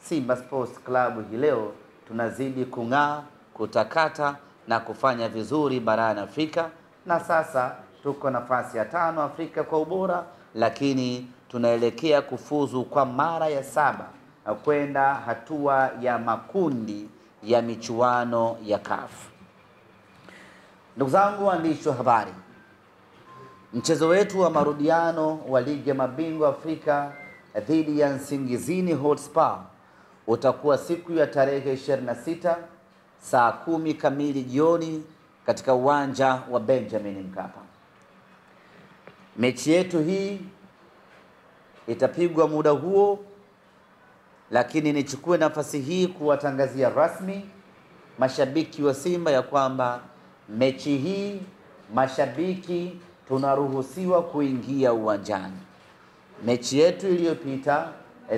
Simba Sports Club hii leo tunazidi kung'aa, kutakata na kufanya vizuri barani Afrika, na sasa tuko nafasi ya 5 Afrika kwa ubora, lakini tunaelekea kufuzu kwa mara ya 7 kwenda hatua ya makundi ya michuano ya CAF. Ndugu zangu waandishi wa habari, mchezo wetu wa marudiano wa ligi ya mabingwa Afrika dhidi ya Nsingizini Hotspur utakuwa siku ya tarehe 26 saa 10 kamili jioni katika uwanja wa Benjamin Mkapa. Mechi yetu hii itapigwa muda huo, lakini nichukue nafasi hii kuwatangazia rasmi mashabiki wa Simba ya kwamba mechi hii mashabiki tunaruhusiwa kuingia uwanjani. Mechi yetu iliyopita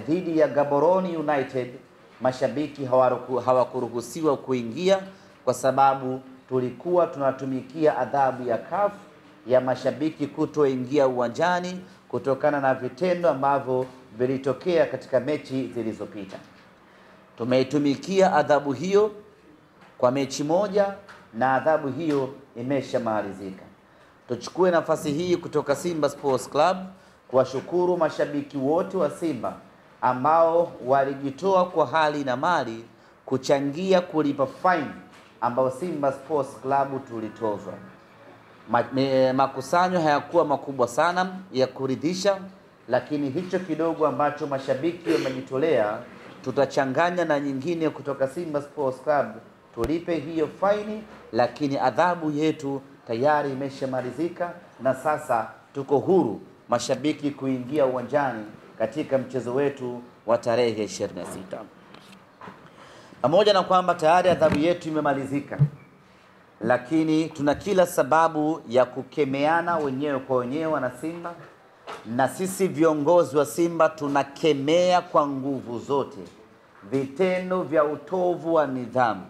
dhidi ya Gaborone United mashabiki hawakuruhusiwa kuingia kwa sababu tulikuwa tunatumikia adhabu ya CAF ya mashabiki kutoingia uwanjani kutokana na vitendo ambavyo vilitokea katika mechi zilizopita. Tumeitumikia adhabu hiyo kwa mechi moja na adhabu hiyo imeshamalizika. Tuchukue nafasi hii kutoka Simba Sports Club kuwashukuru mashabiki wote wa Simba ambao walijitoa kwa hali na mali kuchangia kulipa fine ambao Simba Sports Club tulitozwa. Makusanyo hayakuwa makubwa sana ya kuridhisha, lakini hicho kidogo ambacho mashabiki wamejitolea tutachanganya na nyingine kutoka Simba Sports Club tulipe hiyo faini, lakini adhabu yetu tayari imeshamalizika na sasa tuko huru mashabiki kuingia uwanjani katika mchezo wetu wa tarehe 26. Pamoja na kwamba tayari adhabu yetu imemalizika, lakini tuna kila sababu ya kukemeana wenyewe kwa wenyewe na Simba, na sisi viongozi wa Simba tunakemea kwa nguvu zote vitendo vya utovu wa nidhamu,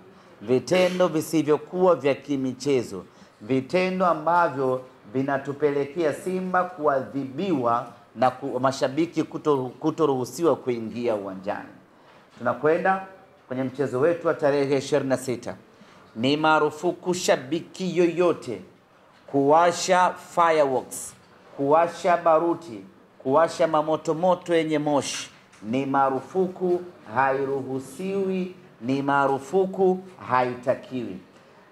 vitendo visivyokuwa vya kimichezo, vitendo ambavyo vinatupelekea Simba kuadhibiwa na mashabiki kutoruhusiwa kuingia uwanjani. Tunakwenda kwenye mchezo wetu wa tarehe 26. Ni marufuku shabiki yoyote kuwasha fireworks, kuwasha baruti, kuwasha mamoto yenye moshi. Ni marufuku, hairuhusiwi, ni marufuku, haitakiwi.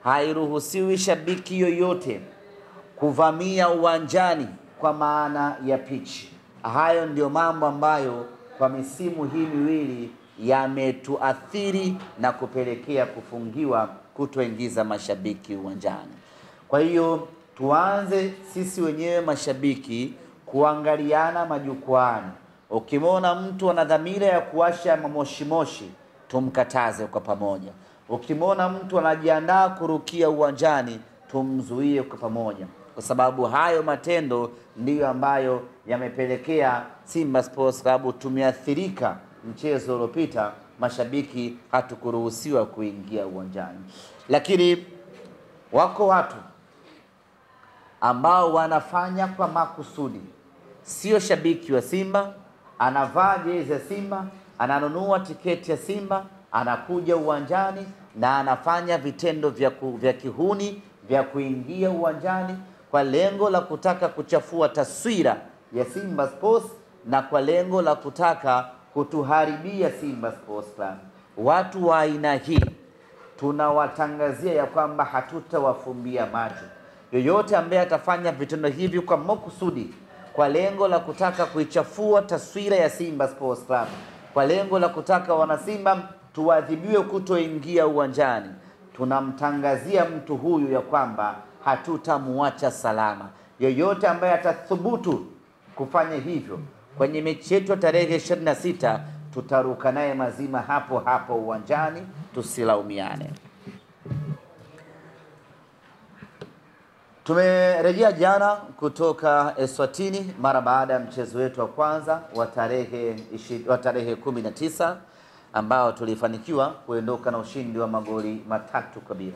Hairuhusiwi shabiki yoyote kuvamia uwanjani kwa maana ya pitch. Hayo ndio mambo ambayo kwa misimu hii miwili yametuathiri na kupelekea kufungiwa kutoingiza mashabiki uwanjani. Kwa hiyo tuanze sisi wenyewe mashabiki kuangaliana majukwaani. Ukimwona mtu ana dhamira ya kuwasha moshi, tumkataze kwa pamoja. Ukimwona mtu anajiandaa kurukia uwanjani, tumzuie kwa pamoja, kwa sababu hayo matendo ndiyo ambayo yamepelekea Simba Sports Club tumeathirika. Mchezo uliopita mashabiki hatukuruhusiwa kuingia uwanjani, lakini wako watu ambao wanafanya kwa makusudi. Sio shabiki wa Simba, anavaa jezi ya Simba, ananunua tiketi ya Simba, anakuja uwanjani na anafanya vitendo vya kihuni vya kuingia uwanjani kwa lengo la kutaka kuchafua taswira ya Simba Sports na kwa lengo la kutaka kutuharibia Simba Sports Club. Watu wa aina hii tunawatangazia ya kwamba hatutawafumbia macho. Yoyote ambaye atafanya vitendo hivi kwa makusudi kwa lengo la kutaka kuichafua taswira ya Simba Sports Club, kwa lengo la kutaka wanasimba tuadhibiwe kutoingia uwanjani, tunamtangazia mtu huyu ya kwamba hatutamuacha salama. Yoyote ambaye atathubutu kufanya hivyo kwenye mechi yetu tarehe 26, tutaruka naye mazima hapo hapo uwanjani, tusilaumiane. Tumerejea jana kutoka Eswatini mara baada ya mchezo wetu wa kwanza wa tarehe 19 ambao tulifanikiwa kuondoka na ushindi wa magoli 3-0.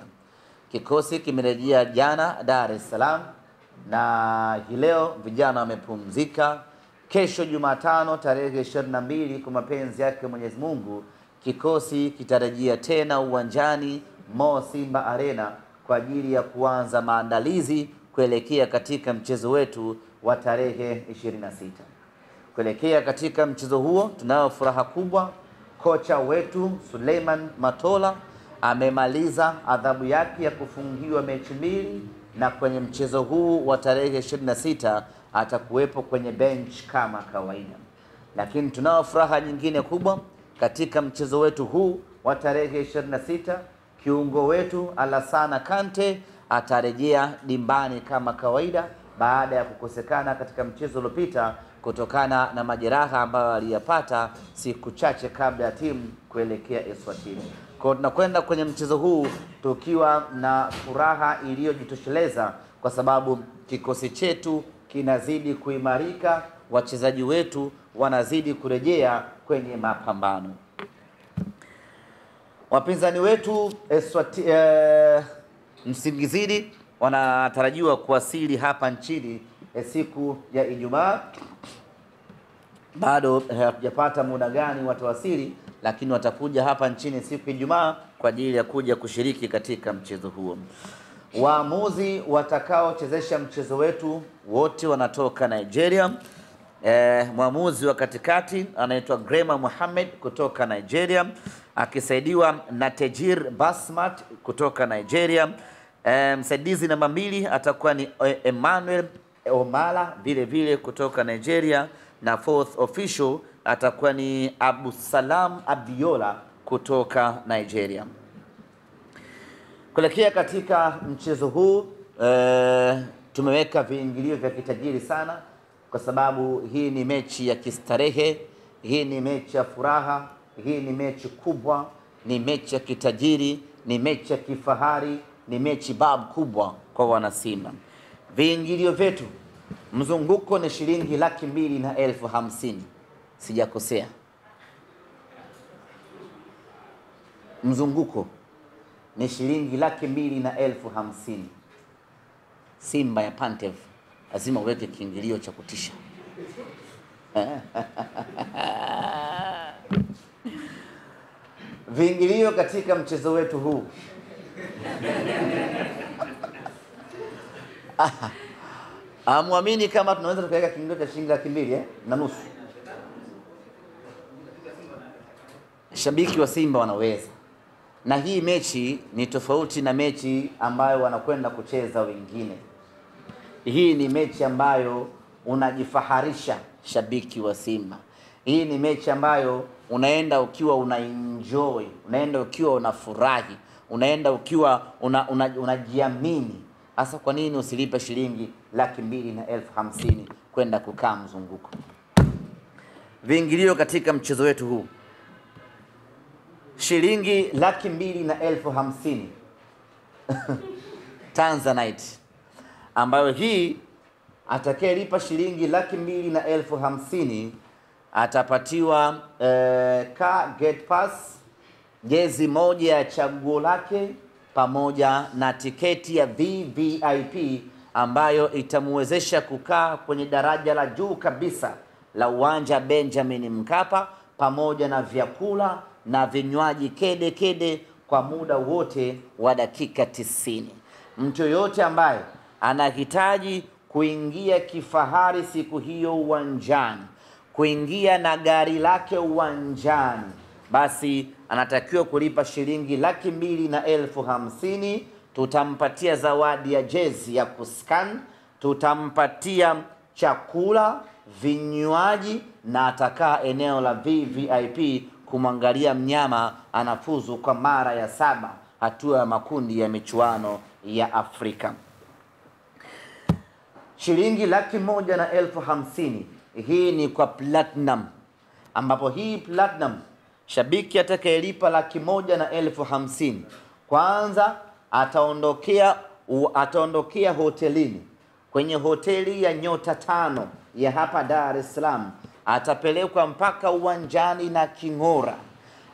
Kikosi kimerejea jana Dar es Salaam na hii leo vijana wamepumzika. Kesho Jumatano tarehe 22 kwa mapenzi yake Mwenyezi Mungu kikosi kitarejea tena uwanjani Mo Simba Arena kwa ajili ya kuanza maandalizi kuelekea katika mchezo wetu wa tarehe 26. Kuelekea katika mchezo huo, tunayo furaha kubwa. Kocha wetu Suleiman Matola amemaliza adhabu yake ya kufungiwa mechi mbili, na kwenye mchezo huu wa tarehe 26 atakuwepo kwenye bench kama kawaida. Lakini tunao furaha nyingine kubwa katika mchezo wetu huu wa tarehe 26. Kiungo wetu Alassana Kante atarejea dimbani kama kawaida baada ya kukosekana katika mchezo uliopita kutokana na majeraha ambayo aliyapata siku chache kabla ya timu kuelekea Eswatini. Kwa tunakwenda kwenye mchezo huu tukiwa na furaha iliyojitosheleza kwa sababu kikosi chetu kinazidi kuimarika, wachezaji wetu wanazidi kurejea kwenye mapambano. Wapinzani wetu Msingizini wanatarajiwa kuwasili hapa nchini siku ya Ijumaa. Bado hatujapata muda gani watawasili, lakini watakuja hapa nchini siku ya Ijumaa kwa ajili ya kuja kushiriki katika mchezo huo. Waamuzi watakaochezesha mchezo wetu wote wanatoka Nigeria. Mwamuzi wa katikati anaitwa Grema Mohammed kutoka Nigeria, akisaidiwa na Tejir Basmat kutoka Nigeria. Msaidizi namba 2 atakuwa ni Emmanuel Omala vile vile kutoka Nigeria, na fourth official atakuwa ni Abu Salam Abiola kutoka Nigeria. Kuelekea katika mchezo huu tumeweka viingilio vya kitajiri sana, kwa sababu hii ni mechi ya kistarehe, hii ni mechi ya furaha, hii ni mechi kubwa, ni mechi ya kitajiri, ni mechi ya kifahari, ni mechi bab kubwa kwa wanasimba. Viingilio vyetu, mzunguko ni shilingi 250,000. Sijakosea. Mzunguko ni shilingi 250,000. Simba ya Pantev lazima uweke kiingilio cha kutisha. Viingilio katika mchezo wetu huu amwamini kama tunaweza tukaweka kiingilio cha shilingi 250,000. Shabiki wa Simba wanaweza, na hii mechi ni tofauti na mechi ambayo wanakwenda kucheza wengine. Hii ni mechi ambayo unajifaharisha shabiki wa Simba. Hii ni mechi ambayo unaenda ukiwa unaenjoy, unaenda ukiwa unafurahi, unaenda ukiwa unajiamini. Hasa kwa nini usilipe shilingi 250,000 kwenda kukaa mzunguko? Viingilio katika mchezo wetu huu shilingi 250,000 Tanzanite, ambayo hii atakayelipa shilingi 250,000 atapatiwa car gate pass, jezi moja ya chaguo lake, pamoja na tiketi ya VVIP ambayo itamwezesha kukaa kwenye daraja la juu kabisa la uwanja Benjamin Mkapa, pamoja na vyakula na vinywaji kede kede kwa muda wote wa dakika 90. Mtu yoyote ambaye anahitaji kuingia kifahari siku hiyo uwanjani, kuingia na gari lake uwanjani, basi anatakiwa kulipa shilingi 250,000. Tutampatia zawadi ya jezi ya kuscan, tutampatia chakula, vinywaji, na atakaa eneo la VVIP kumwangalia mnyama anafuzu kwa mara ya 7 hatua ya makundi ya michuano ya Afrika. Shilingi 150,000 hii ni kwa platinum, ambapo hii platinum shabiki atakayelipa 150,000 kwanza ataondokea hotelini, kwenye hoteli ya nyota 5 ya hapa Dar es Salaam, atapelekwa mpaka uwanjani na king'ora,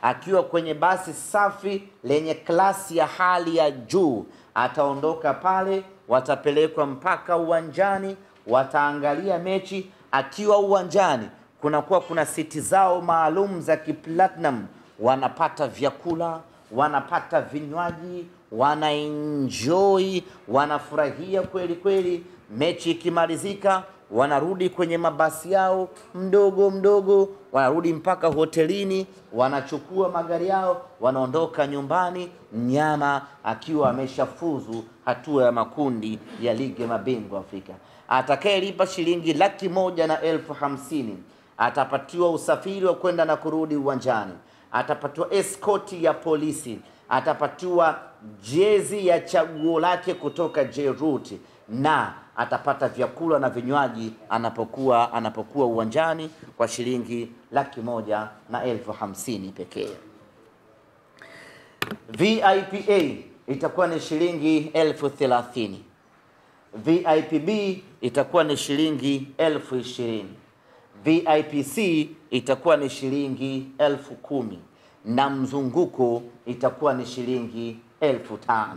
akiwa kwenye basi safi lenye klasi ya hali ya juu. Ataondoka pale, watapelekwa mpaka uwanjani, wataangalia mechi. Akiwa uwanjani kunakuwa kuna siti zao maalum za kiplatinum wanapata vyakula, wanapata vinywaji, wanaenjoy, wanafurahia kweli kweli. Mechi ikimalizika wanarudi kwenye mabasi yao mdogo mdogo, wanarudi mpaka hotelini, wanachukua magari yao, wanaondoka nyumbani, mnyama akiwa ameshafuzu hatua ya makundi ya ligi ya mabingwa Afrika. Atakayelipa shilingi 150,000 atapatiwa usafiri wa kwenda na kurudi uwanjani, atapatiwa escort ya polisi, atapatiwa jezi ya chaguo lake kutoka Jeruti, na atapata vyakula na vinywaji anapokuwa uwanjani kwa shilingi 150,000 pekee. VIPA itakuwa ni shilingi 30,000. VIPB itakuwa ni shilingi 20,000. VIPC itakuwa ni shilingi 10,000 na mzunguko itakuwa ni shilingi 5,000.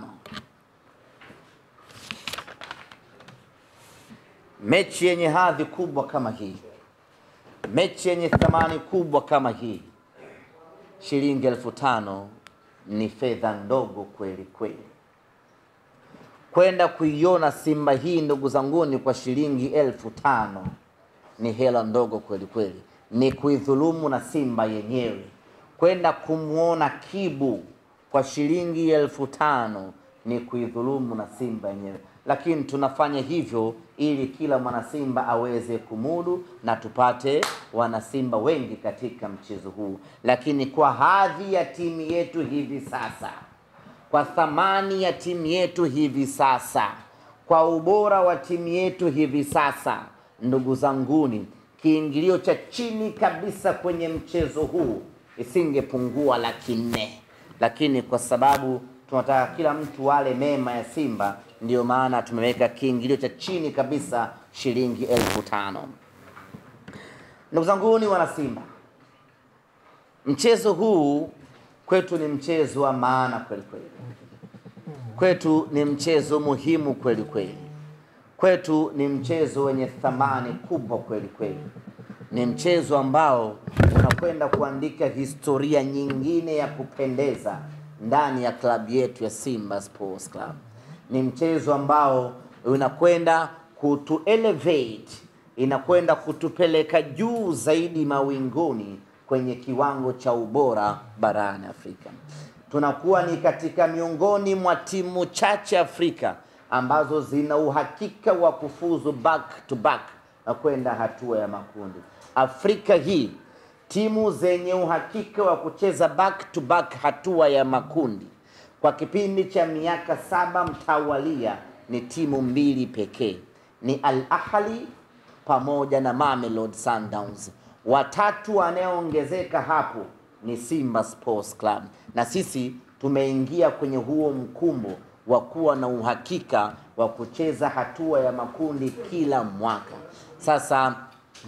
Mechi yenye hadhi kubwa kama hii, mechi yenye thamani kubwa kama hii, shilingi 5,000 ni fedha ndogo kweli kweli. Kwenda kuiona Simba hii ndugu zanguni kwa shilingi 5,000 ni hela ndogo kweli kweli, ni kuidhulumu na Simba yenyewe. Kwenda kumuona Kibu kwa shilingi 5,000 ni kuidhulumu na Simba yenyewe, lakini tunafanya hivyo ili kila mwana Simba aweze kumudu na tupate wana Simba wengi katika mchezo huu. Lakini kwa hadhi ya timu yetu hivi sasa, kwa thamani ya timu yetu hivi sasa, kwa ubora wa timu yetu hivi sasa, ndugu zanguni, kiingilio cha chini kabisa kwenye mchezo huu isingepungua 400,000, lakini kwa sababu tunataka kila mtu wale mema ya Simba, ndio maana tumeweka kiingilio cha chini kabisa shilingi 5,000. Ndugu zanguni wana Simba, mchezo huu kwetu ni mchezo wa maana kweli kweli. Kwetu ni mchezo muhimu kweli kweli. Kwetu ni mchezo wenye thamani kubwa kweli kweli. Ni mchezo ambao unakwenda kuandika historia nyingine ya kupendeza ndani ya klabu yetu ya Simba Sports Club. Ni mchezo ambao unakwenda kutu elevate, inakwenda kutupeleka juu zaidi mawinguni kwenye kiwango cha ubora barani Afrika. Tunakuwa ni katika miongoni mwa timu chache Afrika ambazo zina uhakika wa kufuzu back to back na kwenda hatua ya makundi. Afrika hii timu zenye uhakika wa kucheza back to back hatua ya makundi kwa kipindi cha miaka 7 mtawalia ni timu 2 pekee, ni Al Ahly pamoja na Mamelodi Sundowns. Watatu wanaoongezeka hapo ni Simba Sports Club, na sisi tumeingia kwenye huo mkumbo wa kuwa na uhakika wa kucheza hatua ya makundi kila mwaka. Sasa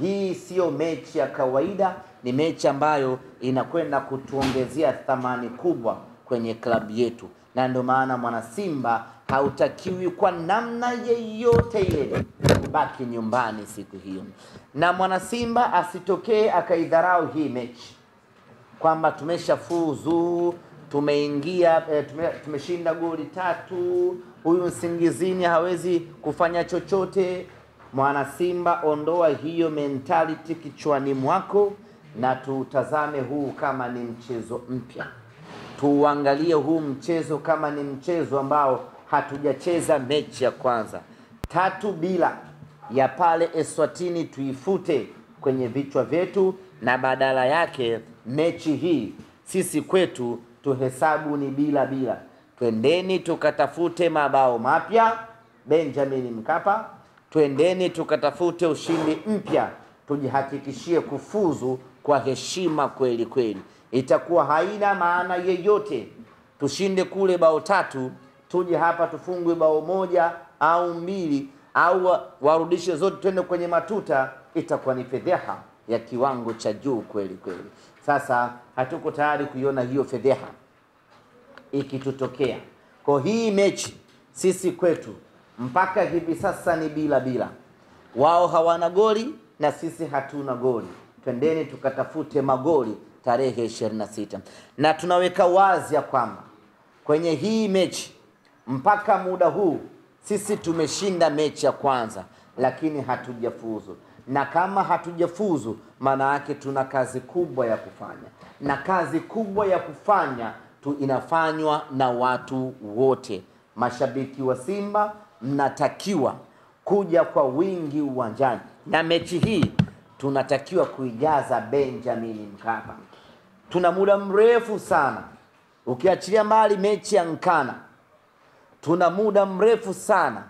hii sio mechi ya kawaida, ni mechi ambayo inakwenda kutuongezea thamani kubwa kwenye klabu yetu, na ndio maana mwana Simba hautakiwi kwa namna yeyote ile kubaki nyumbani siku hiyo. Na mwana Simba asitokee akaidharau hii mechi kwamba tumeshafuzu, tumeingia, tumeshinda goli 3, huyu Nsingizini hawezi kufanya chochote. Mwana Simba, ondoa hiyo mentality kichwani mwako na tutazame huu kama ni mchezo mpya. Tuangalie huu mchezo kama ni mchezo ambao hatujacheza mechi ya kwanza. 3-0 ya pale Eswatini tuifute kwenye vichwa vyetu, na badala yake mechi hii sisi kwetu tuhesabu ni 0-0. Twendeni tukatafute mabao mapya Benjamin Mkapa, twendeni tukatafute ushindi mpya, tujihakikishie kufuzu kwa heshima kweli kweli. Itakuwa haina maana yeyote tushinde kule bao 3, tuje hapa tufungwe bao 1 au 2 au warudishe zote twende kwenye matuta. Itakuwa ni fedheha ya kiwango cha juu kweli kweli. Sasa hatuko tayari kuiona hiyo fedheha ikitutokea. Kwa hii mechi sisi kwetu mpaka hivi sasa ni 0-0. Wao hawana goli na sisi hatuna goli. Twendeni tukatafute magoli tarehe 26. Na tunaweka wazi ya kwamba kwenye hii mechi mpaka muda huu sisi tumeshinda mechi ya kwanza, lakini hatujafuzu. Na kama hatujafuzu, maana yake tuna kazi kubwa ya kufanya, na kazi kubwa ya kufanya inafanywa na watu wote. Mashabiki wa Simba mnatakiwa kuja kwa wingi uwanjani, na mechi hii tunatakiwa kuijaza Benjamin Mkapa. Tuna muda mrefu sana, ukiachilia mbali mechi ya Nkana, tuna muda mrefu sana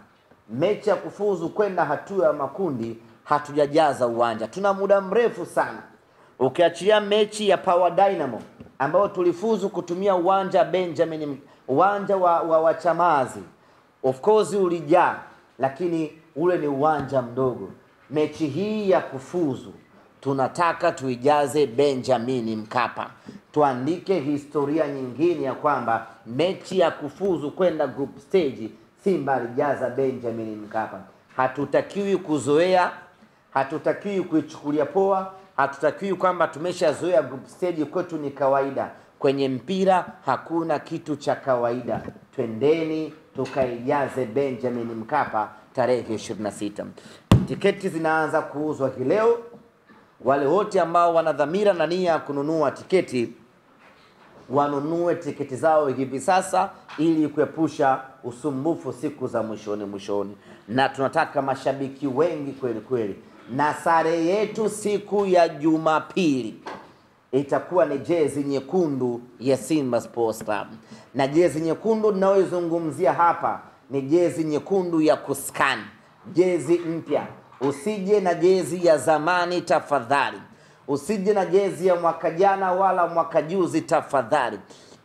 mechi ya kufuzu kwenda hatua ya makundi hatujajaza uwanja. Tuna muda mrefu sana, ukiachilia mechi ya Power Dynamo ambao tulifuzu kutumia uwanja Benjamin, uwanja wa Chamazi. Of course ulijaa, lakini ule ni uwanja mdogo. Mechi hii ya kufuzu tunataka tuijaze Benjamin Mkapa, tuandike historia nyingine ya kwamba mechi ya kufuzu kwenda group stage Simba alijaza Benjamin Mkapa. Hatutakiwi kuzoea, hatutakiwi kuichukulia poa, hatutakiwi kwamba tumeshazoea group stage kwetu ni kawaida. Kwenye mpira hakuna kitu cha kawaida. Twendeni tukaijaze Benjamin Mkapa tarehe 26. Tiketi zinaanza kuuzwa hii leo. Wale wote ambao wana dhamira na nia kununua tiketi, wanunue tiketi zao hivi sasa ili kuepusha usumbufu siku za mwishoni. Na tunataka mashabiki wengi kweli kweli. Na sare yetu siku ya Jumapili itakuwa ni jezi nyekundu ya Simba Sports Club. Na jezi nyekundu ninayoizungumzia hapa ni jezi nyekundu ya kuskani, jezi mpya. Usije na jezi ya zamani tafadhali. Usije na jezi ya mwaka jana wala mwaka juzi tafadhali.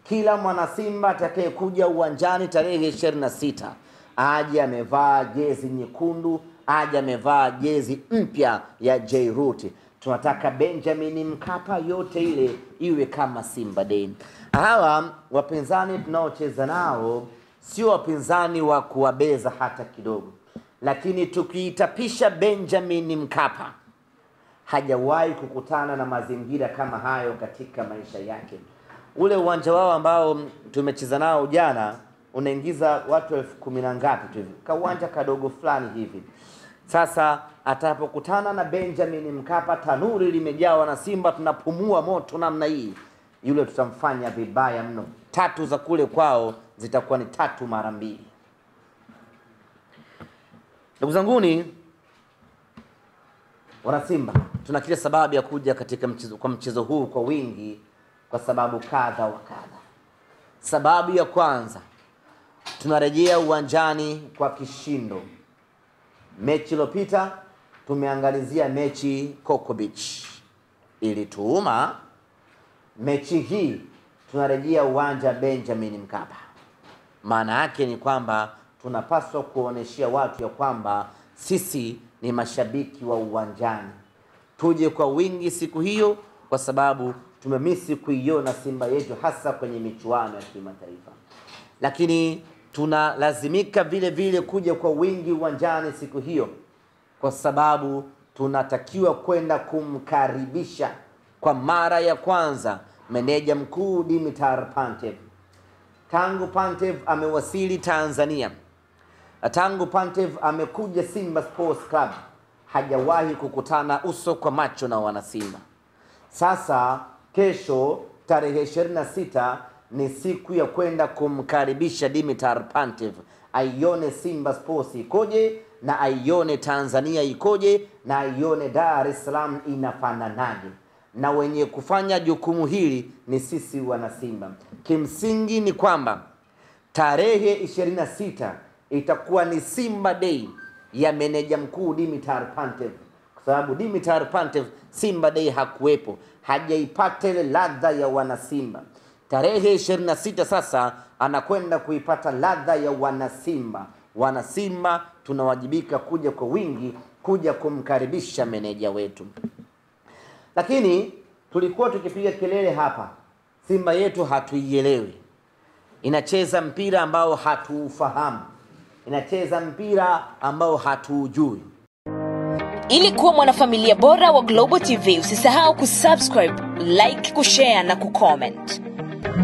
Kila mwana Simba atakayekuja uwanjani tarehe 26 aje amevaa jezi nyekundu, aje amevaa jezi mpya ya Jairuti. Tunataka Benjamin Mkapa yote ile iwe kama Simba Day. Hawa wapinzani tunaocheza nao sio wapinzani wa kuwabeza hata kidogo. Lakini tukiitapisha Benjamin Mkapa, hajawahi kukutana na mazingira kama hayo katika maisha yake. Ule uwanja wao ambao tumecheza nao jana unaingiza watu 10,000 na ngapi tu hivi, uwanja kadogo fulani hivi. Sasa atapokutana na Benjamin Mkapa, tanuri limejawa na Simba, tunapumua moto namna hii, yule tutamfanya vibaya mno. 3 za kule kwao zitakuwa ni 3 mara 2. Ndugu zanguni wana Simba, tuna kila sababu ya kuja katika mchezo huu kwa wingi kwa sababu kadha wa kadha. Sababu ya kwanza, tunarejea uwanjani kwa kishindo. Mechi iliyopita tumeangalizia mechi Coco Beach, ilituuma. Mechi hii tunarejea uwanja Benjamin Mkapa. Maana yake ni kwamba tunapaswa kuoneshia watu ya kwamba sisi ni mashabiki wa uwanjani. Tuje kwa wingi siku hiyo kwa sababu tumemisi kuiona Simba yetu hasa kwenye michuano ya kimataifa. Lakini tunalazimika vile vile kuja kwa wingi uwanjani siku hiyo kwa sababu tunatakiwa kwenda kumkaribisha kwa mara ya kwanza meneja mkuu Dimitar Pantev. Tangu Pantev amewasili Tanzania, tangu Pantev amekuja Simba Sports Club, hajawahi kukutana uso kwa macho na wana Simba. Sasa kesho tarehe 26 ni siku ya kwenda kumkaribisha Dimitar Pantev, aione Simba Sports ikoje na aione Tanzania ikoje na aione Dar es Salaam inafananaje. Na wenye kufanya jukumu hili ni sisi wana Simba. Kimsingi ni kwamba tarehe 26 itakuwa ni Simba Day ya meneja mkuu Dimitar Pantev. Kwa sababu Dimitar Pantev Simba Day hakuwepo, hajaipata ile ladha ya wana Simba. Tarehe 26 sasa anakwenda kuipata ladha ya wana Simba. Wana Simba tunawajibika kuja kwa wingi, kuja kumkaribisha meneja wetu. Lakini tulikuwa tukipiga kelele hapa, Simba yetu hatuielewi. Inacheza mpira ambao hatuufahamu. Inacheza mpira ambao hatuujui. Ili kuwa mwanafamilia bora wa Global TV, usisahau kusubscribe, like, kushare na kucomment.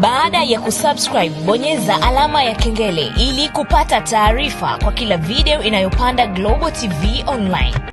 Baada ya kusubscribe, bonyeza alama ya kengele ili kupata taarifa kwa kila video inayopanda Global TV Online.